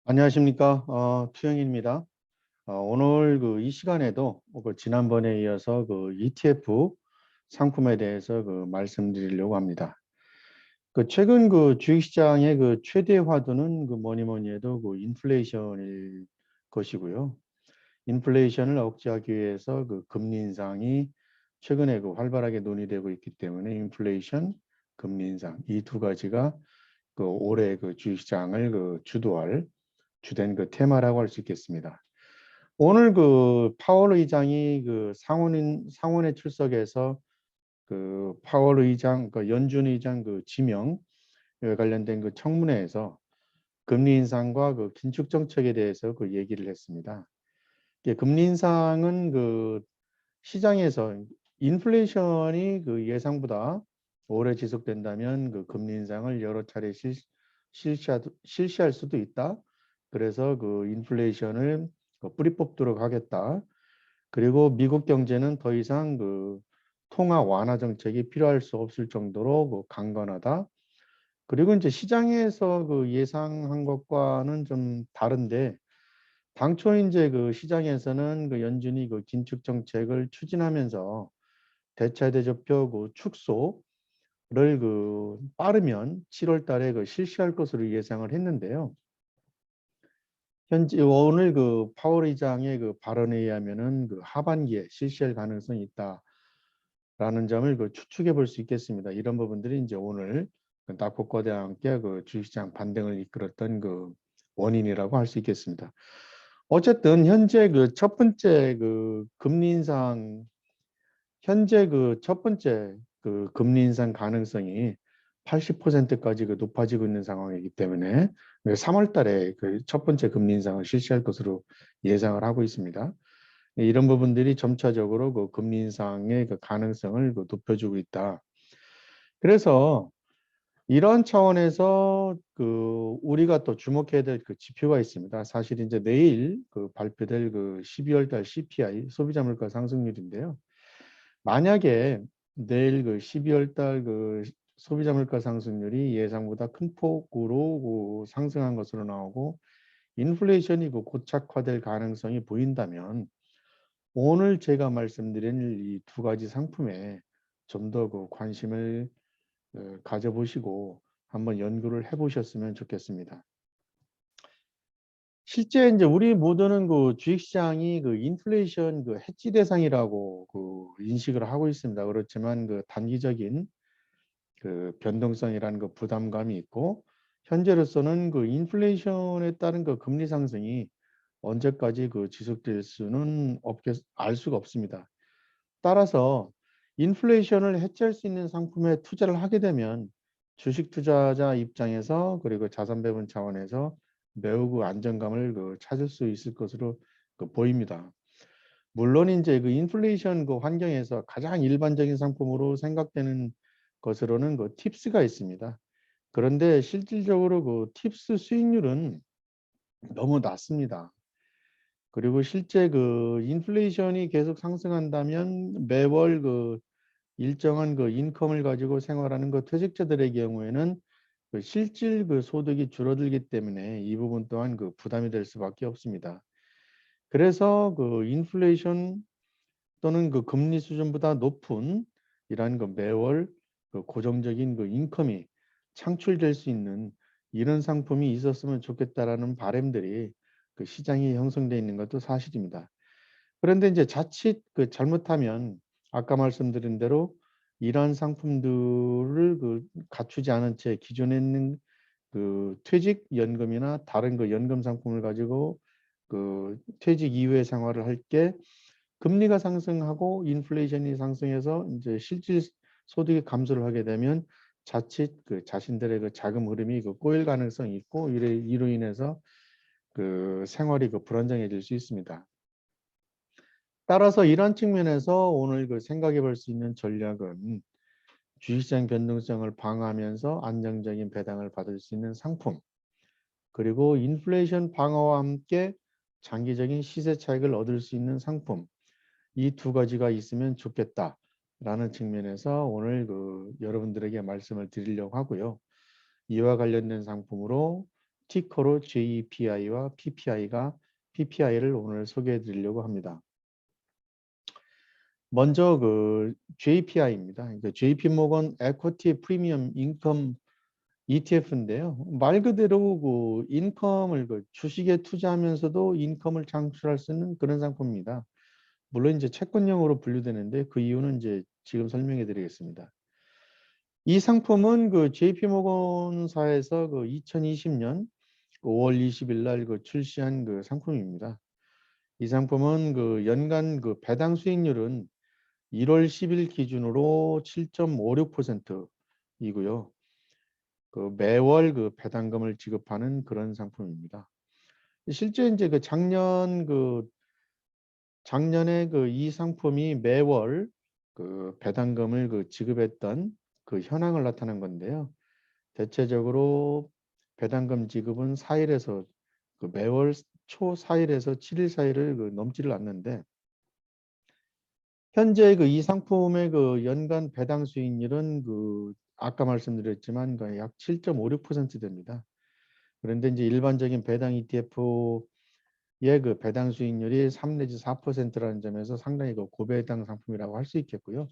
안녕하십니까. 투영입니다. 오늘 이 시간에도 지난번에 이어서 ETF 상품에 대해서 말씀드리려고 합니다. 최근 주식시장의 최대 화두는 뭐니 뭐니 해도 인플레이션일 것이고요. 인플레이션을 억제하기 위해서 금리 인상이 최근에 활발하게 논의되고 있기 때문에 인플레이션, 금리 인상 이 두 가지가 올해 주식시장을 주도할 주된 테마라고 할 수 있겠습니다. 오늘 파월 의장이 상원에 출석해서 파월 의장, 연준 의장 지명에 관련된 청문회에서 금리 인상과 긴축 정책에 대해서 얘기를 했습니다. 금리 인상은 시장에서 인플레이션이 예상보다 오래 지속된다면 금리 인상을 여러 차례 실시할 수도 있다. 그래서 인플레이션을 뿌리 뽑도록 하겠다. 그리고 미국 경제는 더 이상 통화 완화 정책이 필요할 수 없을 정도로 강건하다. 그리고 이제 시장에서 예상한 것과는 좀 다른데 당초 이제 시장에서는 연준이 긴축 정책을 추진하면서 대차 대조표 축소를 빠르면 7월 달에 실시할 것으로 예상을 했는데요. 현재 오늘 파월 의장의 발언에 의하면은 하반기에 실시할 가능성이 있다라는 점을 추측해 볼 수 있겠습니다. 이런 부분들이 이제 오늘 낙폭과대와 함께 주식시장 반등을 이끌었던 원인이라고 할 수 있겠습니다. 어쨌든 현재 첫 번째 금리 인상 현재 첫 번째 금리 인상 가능성이 80%까지 높아지고 있는 상황이기 때문에 3월 달에 첫 번째 금리 인상을 실시할 것으로 예상을 하고 있습니다. 이런 부분들이 점차적으로 금리 인상의 가능성을 높여주고 있다. 그래서 이런 차원에서 우리가 또 주목해야 될 지표가 있습니다. 사실 이제 내일 발표될 12월 달 CPI 소비자 물가 상승률인데요. 만약에 내일 12월 달 소비자 물가 상승률이 예상보다 큰 폭으로 상승한 것으로 나오고 인플레이션이 고착화될 가능성이 보인다면 오늘 제가 말씀드린 이 두 가지 상품에 좀 더 관심을 가져보시고 한번 연구를 해보셨으면 좋겠습니다. 실제 이제 우리 모두는 주식시장이 인플레이션 해지 대상이라고 인식을 하고 있습니다. 그렇지만 단기적인 변동성이라는 부담감이 있고 현재로서는 인플레이션에 따른 금리 상승이 언제까지 지속될 수는 알 수가 없습니다. 따라서 인플레이션을 해치할 수 있는 상품에 투자를 하게 되면 주식 투자자 입장에서 그리고 자산 배분 차원에서 매우 안정감을 찾을 수 있을 것으로 보입니다. 물론 이제 인플레이션 환경에서 가장 일반적인 상품으로 생각되는 것으로는 팁스가 있습니다. 그런데 실질적으로 팁스 수익률은 너무 낮습니다. 그리고 실제 인플레이션이 계속 상승한다면 매월 일정한 인컴을 가지고 생활하는 퇴직자들의 경우에는 실질 소득이 줄어들기 때문에 이 부분 또한 부담이 될 수밖에 없습니다. 그래서 인플레이션 또는 금리 수준보다 높은 이러한 매월 고정적인 인컴이 창출될 수 있는 이런 상품이 있었으면 좋겠다라는 바람들이 시장에 형성되어 있는 것도 사실입니다. 그런데 이제 자칫 잘못하면 아까 말씀드린 대로 이러한 상품들을 갖추지 않은 채 기존에 있는 퇴직연금이나 다른 연금 상품을 가지고 퇴직 이후의 생활을 할 게 금리가 상승하고 인플레이션이 상승해서 이제 실질 소득이 감소를 하게 되면 자칫 자신들의 자금 흐름이 꼬일 가능성이 있고 이로 인해서 생활이 불안정해질 수 있습니다. 따라서 이런 측면에서 오늘 생각해 볼 수 있는 전략은 주식시장 변동성을 방어하면서 안정적인 배당을 받을 수 있는 상품, 그리고 인플레이션 방어와 함께 장기적인 시세 차익을 얻을 수 있는 상품, 이 두 가지가 있으면 좋겠다라는 측면에서 오늘 여러분들에게 말씀을 드리려고 하고요. 이와 관련된 상품으로 티커로 JPI와 PPI를 오늘 소개해 드리려고 합니다. 먼저 그 JPI입니다. 그러니까 JP모건 에쿼티 프리미엄 인컴 ETF인데요. 말 그대로 그 인컴을 그 주식에 투자하면서도 인컴을 창출할 수 있는 그런 상품입니다. 물론 이제 채권형으로 분류되는데 그 이유는 이제 지금 설명해 드리겠습니다. 이 상품은 그 JP모건사에서 그 2020년 5월 20일 날 그 출시한 그 상품입니다. 이 상품은 그 연간 그 배당 수익률은 1월 10일 기준으로 7.56%이고요. 그 매월 그 배당금을 지급하는 그런 상품입니다. 실제 이제 그 작년에 그 이 상품이 매월 그 배당금을 그 지급했던 그 현황을 나타낸 건데요. 대체적으로 배당금 지급은 4일에서 그 매월 초 4일에서 7일 사이를 그 넘지를 않는데 현재 그 이 상품의 그 연간 배당 수익률은 그 아까 말씀드렸지만 그 약 7.56% 됩니다. 그런데 이제 일반적인 배당 ETF의 그 배당 수익률이 3 내지 4%라는 점에서 상당히 그 고배당 상품이라고 할 수 있겠고요.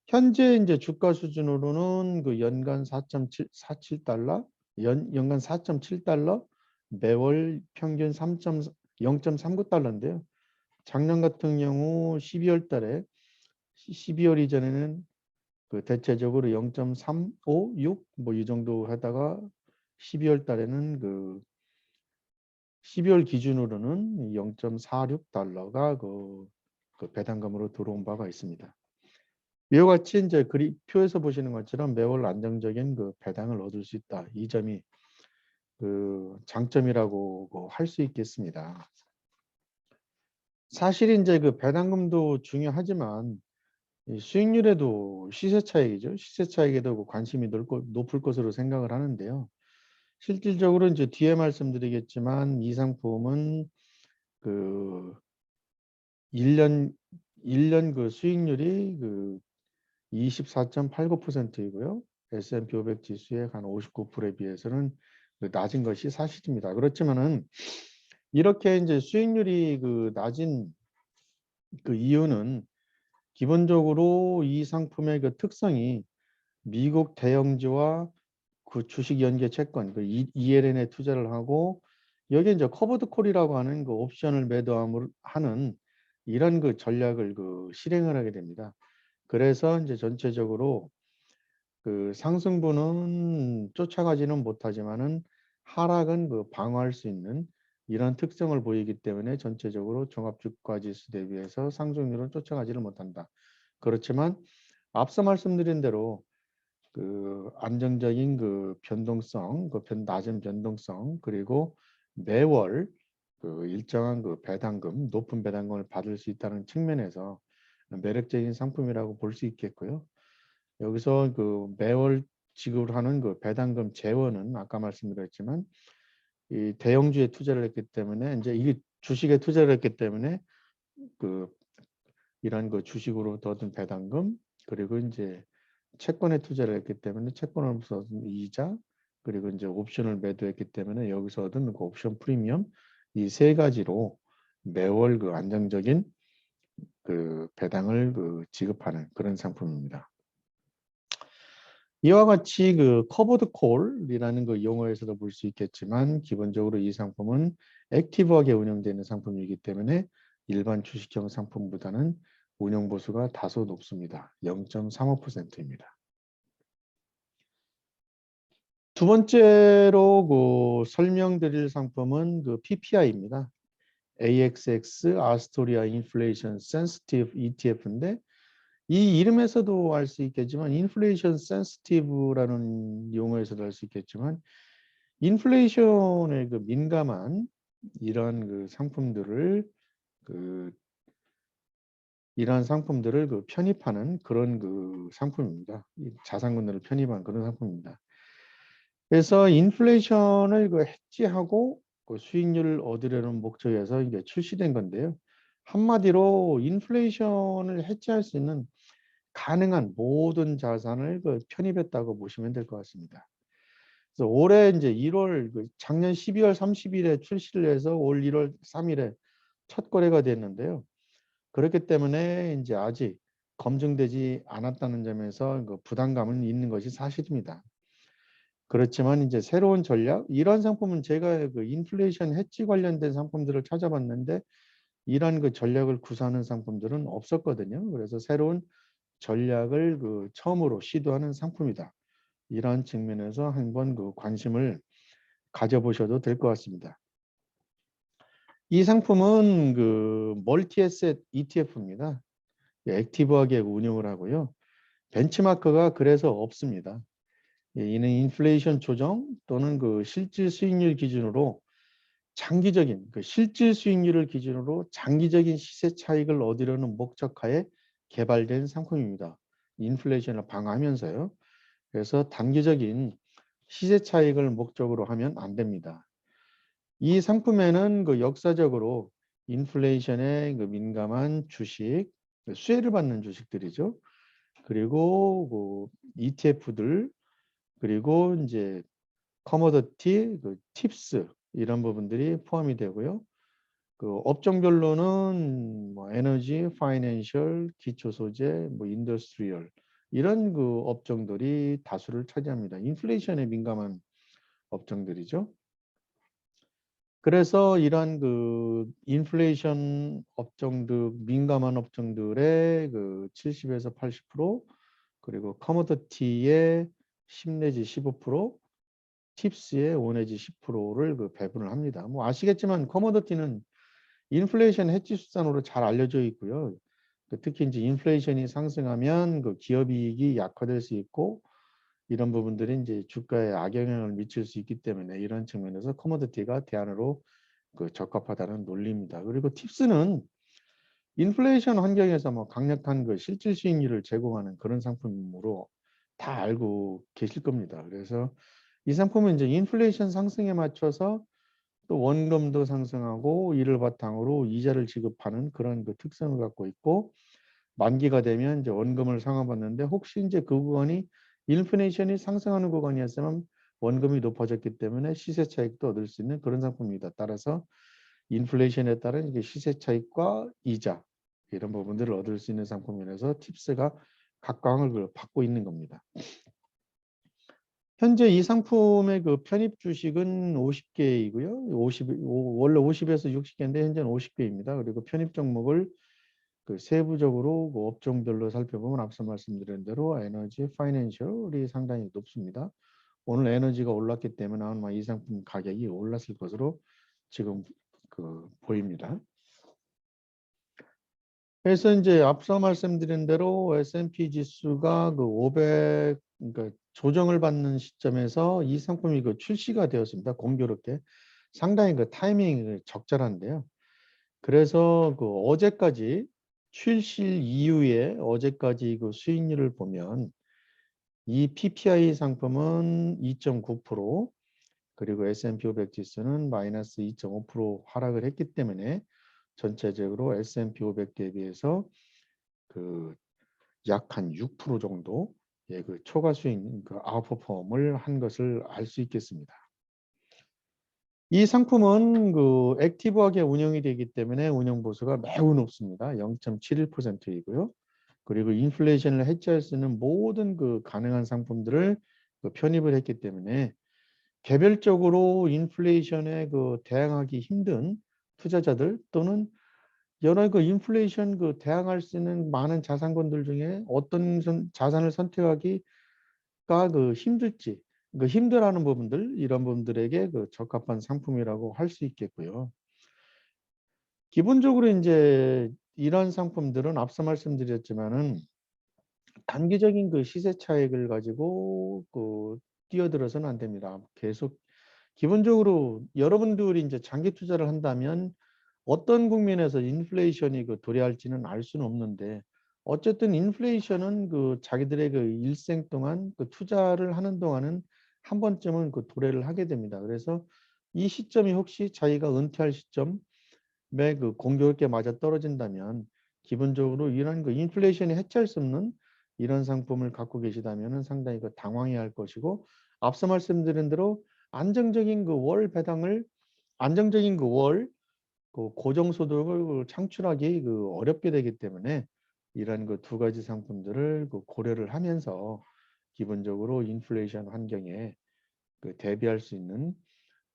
현재 이제 주가 수준으로는 그 연간 4.47달러, 연간 4.7달러, 매월 평균 0.39달러인데요. 작년 같은 경우 12월 달에 12월 이전에는 그 대체적으로 0.356 뭐 이 정도 하다가 12월 달에는 그 12월 기준으로는 0.46달러가 그 배당금으로 들어온 바가 있습니다. 이와 같이 이제 표에서 보시는 것처럼 매월 안정적인 그 배당을 얻을 수 있다. 이 점이 그 장점이라고 할 수 있겠습니다. 사실 이제 그 배당금도 중요하지만 수익률에도 시세 차익이죠. 시세 차익에도 그 관심이 높을 것으로 생각을 하는데요. 실질적으로 이제 뒤에 말씀드리겠지만 이 상품은 그 1년 그 수익률이 그 24.89%이고요. S&P 500 지수의 한 59%에 비해서는 낮은 것이 사실입니다. 그렇지만은 이렇게 이제 수익률이 그 낮은 그 이유는 기본적으로 이 상품의 그 특성이 미국 대형주와 그 주식 연계 채권 그 ELN에 투자를 하고 여기에 이제 커버드 콜이라고 하는 그 옵션을 하는 이런 그 전략을 그 실행을 하게 됩니다. 그래서 이제 전체적으로 그 상승분은 쫓아가지는 못하지만은 하락은 그 방어할 수 있는 이런 특성을 보이기 때문에 전체적으로 종합주가지수 대비해서 상승률은 쫓아가지를 못한다. 그렇지만 앞서 말씀드린 대로 그 안정적인 그 변동성, 낮은 변동성 그리고 매월 그 일정한 그 배당금, 높은 배당금을 받을 수 있다는 측면에서 매력적인 상품이라고 볼 수 있겠고요. 여기서 그 매월 지급하는 그 배당금 재원은 아까 말씀드렸지만 이 대형주에 투자를 했기 때문에 이제 이게 주식에 투자를 했기 때문에 그 이런 그 주식으로 얻은 배당금 그리고 이제 채권에 투자를 했기 때문에 채권으로서 얻은 이자 그리고 이제 옵션을 매도했기 때문에 여기서 얻은 그 옵션 프리미엄 이 세 가지로 매월 그 안정적인 그 배당을 그 지급하는 그런 상품입니다. 이와 같이 그 커버드 콜이라는 그 용어에서도 볼 수 있겠지만 기본적으로 이 상품은 액티브하게 운영되는 상품이기 때문에 일반 주식형 상품보다는 운영 보수가 다소 높습니다. 0.35%입니다. 두 번째로 그 설명드릴 상품은 그 PPI입니다. AXX 아스토리아 인플레이션 센시티브 ETF인데 이 이름에서도 알 수 있겠지만 인플레이션 센시티브라는 용어에서도 알 수 있겠지만 인플레이션에 그 민감한 이런 그 상품들을 그 편입하는 그런 그 상품입니다. 자산군들을 편입한 그런 상품입니다. 그래서 인플레이션을 그 해지하고 그 수익률을 얻으려는 목적에서 이제 출시된 건데요. 한마디로 인플레이션을 해지할 수 있는 가능한 모든 자산을 그 편입했다고 보시면 될 것 같습니다. 그래서 올해 이제 1월 작년 12월 30일에 출시를 해서 올 1월 3일에 첫 거래가 됐는데요. 그렇기 때문에 이제 아직 검증되지 않았다는 점에서 그 부담감은 있는 것이 사실입니다. 그렇지만 이제 새로운 전략, 이런 상품은 제가 그 인플레이션 해지 관련된 상품들을 찾아봤는데 이런 그 전략을 구사하는 상품들은 없었거든요. 그래서 새로운 전략을 그 처음으로 시도하는 상품이다. 이러한 측면에서 한번 그 관심을 가져보셔도 될 것 같습니다. 이 상품은 그 멀티에셋 ETF입니다. 액티브하게 운용을 하고요. 벤치마크가 그래서 없습니다. 이는 인플레이션 조정 또는 그 실질 수익률 기준으로 장기적인 그 실질 수익률을 기준으로 장기적인 시세 차익을 얻으려는 목적하에 개발된 상품입니다. 인플레이션을 방어하면서요. 그래서 단기적인 시세 차익을 목적으로 하면 안 됩니다. 이 상품에는 그 역사적으로 인플레이션에 그 민감한 주식, 수혜를 받는 주식들이죠. 그리고 그 ETF들, 그리고 이제 커머더티, 그 팁스 이런 부분들이 포함이 되고요. 그 업종별로는 뭐 에너지, 파이낸셜, 기초 소재, 뭐 인더스트리얼 이런 그 업종들이 다수를 차지합니다. 인플레이션에 민감한 업종들이죠. 그래서 이러한 그 인플레이션 업종들, 민감한 업종들의 그 70에서 80%, 그리고 커머더티의 10 내지 15%, 팁스의 5 내지 10%를 그 배분을 합니다. 뭐 아시겠지만 커머더티는 인플레이션 해지 수단으로 잘 알려져 있고요. 특히 이제 인플레이션이 상승하면 그 기업 이익이 약화될 수 있고 이런 부분들이 이제 주가에 악영향을 미칠 수 있기 때문에 이런 측면에서 커머더티가 대안으로 그 적합하다는 논리입니다. 그리고 팁스는 인플레이션 환경에서 뭐 강력한 그 실질 수익률을 제공하는 그런 상품으로 다 알고 계실 겁니다. 그래서 이 상품은 이제 인플레이션 상승에 맞춰서 또 원금도 상승하고 이를 바탕으로 이자를 지급하는 그런 그 특성을 갖고 있고 만기가 되면 이제 원금을 상환받는데 혹시 이제 그 구간이 인플레이션이 상승하는 구간이었으면 원금이 높아졌기 때문에 시세 차익도 얻을 수 있는 그런 상품입니다. 따라서 인플레이션에 따른 이게 시세 차익과 이자 이런 부분들을 얻을 수 있는 상품이라서 팁스가 각광을 받고 있는 겁니다. 현재 이 상품의 그 편입 주식은 50개이고요. 원래 50에서 60개인데 현재는 50개입니다. 그리고 편입 종목을 그 세부적으로 그 업종별로 살펴보면 앞서 말씀드린 대로 에너지, 파이낸셜이 상당히 높습니다. 오늘 에너지가 올랐기 때문에 아마 이 상품 가격이 올랐을 것으로 지금 그 보입니다. 그래서 이제 앞서 말씀드린 대로 S&P 지수가 그 500, 그러니까 조정을 받는 시점에서 이 상품이 그 출시가 되었습니다. 공교롭게 상당히 그 타이밍이 적절한데요. 그래서 그 어제까지 출시 이후에 어제까지 그 수익률을 보면 이 PPI 상품은 2.9%, 그리고 S&P 500 지수는 마이너스 2.5% 하락을 했기 때문에 전체적으로 S&P 500 대비해서 그 약 한 6% 정도 그 초과 수익 그 아웃퍼폼을 한 것을 알 수 있겠습니다. 이 상품은 그 액티브하게 운영이 되기 때문에 운영 보수가 매우 높습니다. 0.71%이고요. 그리고 인플레이션을 해치할 수 있는 모든 그 가능한 상품들을 그 편입을 했기 때문에 개별적으로 인플레이션에 그 대항하기 힘든 투자자들 또는 여러 그 인플레이션 그 대항할 수 있는 많은 자산군들 중에 어떤 자산을 선택하기가 그 힘들지, 그 힘들어하는 부분들 이런 분들에게 그 적합한 상품이라고 할 수 있겠고요. 기본적으로 이제 이런 상품들은 앞서 말씀드렸지만은 단기적인 그 시세 차익을 가지고 그 뛰어들어서는 안 됩니다. 계속 기본적으로 여러분들이 이제 장기 투자를 한다면 어떤 국면에서 인플레이션이 그 도래할지는 알 수는 없는데 어쨌든 인플레이션은 그 자기들의 그 일생 동안 그 투자를 하는 동안은 한 번쯤은 그 도래를 하게 됩니다. 그래서 이 시점이 혹시 자기가 은퇴할 시점에 그 공교롭게 맞아 떨어진다면 기본적으로 이런 그 인플레이션이 해치할 수 없는 이런 상품을 갖고 계시다면 상당히 그 당황해야 할 것이고 앞서 말씀드린 대로 안정적인 그 월 배당을 안정적인 그 고정소득을 창출하기 어렵게 되기 때문에 이러한 그 두 가지 상품들을 고려를 하면서 기본적으로 인플레이션 환경에 대비할 수 있는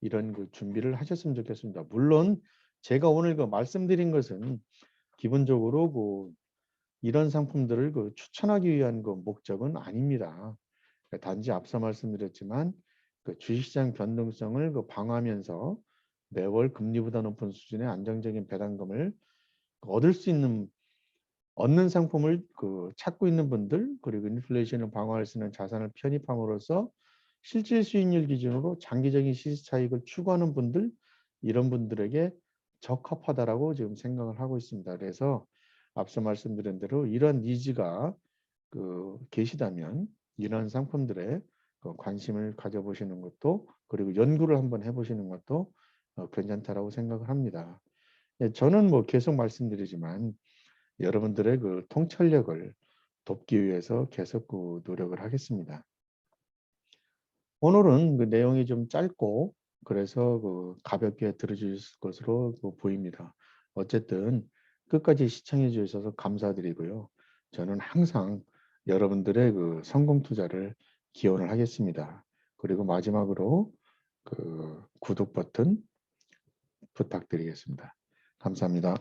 이런 준비를 하셨으면 좋겠습니다. 물론 제가 오늘 말씀드린 것은 기본적으로 이런 상품들을 추천하기 위한 목적은 아닙니다. 단지 앞서 말씀드렸지만 주식시장 변동성을 방어하면서 매월 금리보다 높은 수준의 안정적인 배당금을 얻을 수 있는 얻는 상품을 찾고 있는 분들, 그리고 인플레이션을 방어할 수 있는 자산을 편입함으로써 실질 수익률 기준으로 장기적인 시세 차익을 추구하는 분들, 이런 분들에게 적합하다라고 지금 생각을 하고 있습니다. 그래서 앞서 말씀드린 대로 이런 니즈가 계시다면 이런 상품들에 관심을 가져보시는 것도, 그리고 연구를 한번 해보시는 것도 괜찮다라고 생각을 합니다. 예, 저는 계속 말씀드리지만 여러분들의 통찰력을 돕기 위해서 계속 노력을 하겠습니다. 오늘은 내용이 좀 짧고 그래서 가볍게 들어주실 것으로 보입니다. 어쨌든 끝까지 시청해 주셔서 감사드리고요. 저는 항상 여러분들의 성공 투자를 기원을 하겠습니다. 그리고 마지막으로 구독 버튼 부탁드리겠습니다. 감사합니다.